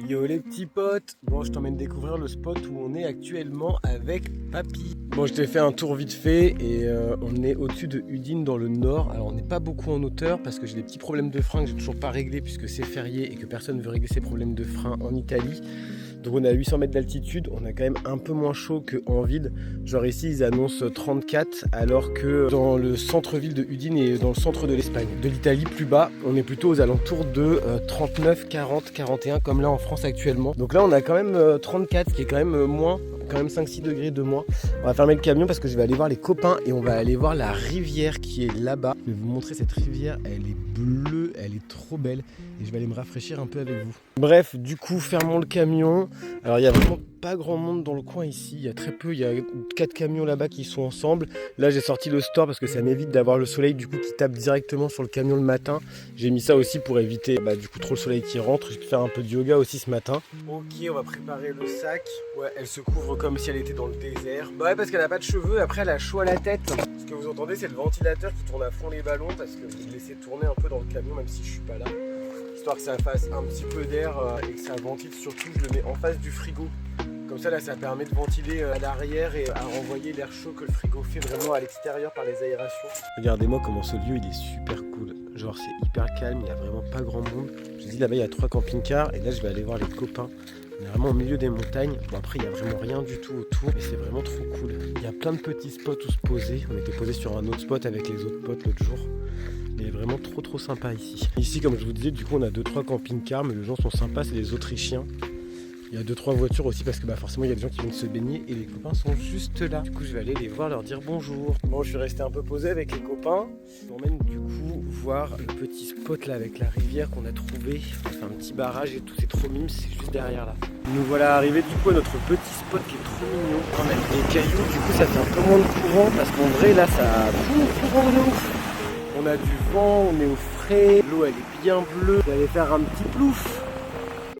Yo les petits potes, bon je t'emmène découvrir le spot où on est actuellement avec Papy. Bon je t'ai fait un tour vite fait et on est au-dessus de Udine dans le nord. Alors on n'est pas beaucoup en hauteur parce que j'ai des petits problèmes de frein que j'ai toujours pas réglés puisque c'est férié et que personne ne veut régler ses problèmes de frein en Italie. Donc on est à 800 mètres d'altitude, on a quand même un peu moins chaud qu'en ville. Genre ici ils annoncent 34 alors que dans le centre-ville de Udine et dans le centre de l'Espagne. De l'Italie plus bas, on est plutôt aux alentours de 39, 40, 41 comme là en France actuellement. Donc là on a quand même 34 ce qui est quand même moins, quand même 5-6 degrés de moins. On va fermer le camion parce que je vais aller voir les copains et on va aller voir la rivière qui est là-bas. Je vais vous montrer cette rivière, elle est bleue, elle est trop belle et je vais aller me rafraîchir un peu avec vous. Bref, du coup fermons le camion. Alors il y a vraiment pas grand monde dans le coin ici, il y a très peu, il y a 4 camions là-bas qui sont ensemble. Là j'ai sorti le store parce que ça m'évite d'avoir le soleil du coup qui tape directement sur le camion le matin. J'ai mis ça aussi pour éviter du coup trop le soleil qui rentre. Je peux faire un peu de yoga aussi ce matin. Ok, on va préparer le sac. Ouais, elle se couvre comme si elle était dans le désert. Bah ouais, parce qu'elle a pas de cheveux, après elle a chaud à la tête. Ce que vous entendez c'est le ventilateur qui tourne à fond les ballons parce que je laissais tourner un peu dans le camion même si je suis pas là. Histoire que ça fasse un petit peu d'air et que ça ventile, surtout je le mets en face du frigo. Comme ça là ça permet de ventiler à l'arrière et à renvoyer l'air chaud que le frigo fait vraiment à l'extérieur par les aérations. Regardez-moi comment ce lieu il est super cool. Genre c'est hyper calme, il n'y a vraiment pas grand monde. Je dis là-bas il y a 3 camping-cars et là je vais aller voir les copains. On est vraiment au milieu des montagnes. Bon après il n'y a vraiment rien du tout autour et c'est vraiment trop cool. Il y a plein de petits spots où se poser. On était posé sur un autre spot avec les autres potes l'autre jour. Il est vraiment trop sympa ici. Ici comme je vous disais du coup on a 2-3 camping-cars mais les gens sont sympas, c'est des Autrichiens. Il y a 2-3 voitures aussi parce que forcément il y a des gens qui viennent se baigner et les copains sont juste là. Du coup je vais aller les voir, leur dire bonjour. Bon je suis resté un peu posé avec les copains. Je m'emmène du coup voir le petit spot là avec la rivière qu'on a trouvé. On fait un petit barrage et tout, c'est trop mime, c'est juste derrière là. Nous voilà arrivés du coup à notre petit spot qui est trop mignon. On a des cailloux, du coup ça fait un peu moins de courant parce qu'en vrai là ça courant de ouf. On a du vent, on est au frais, l'eau elle est bien bleue. Je vais aller faire un petit plouf.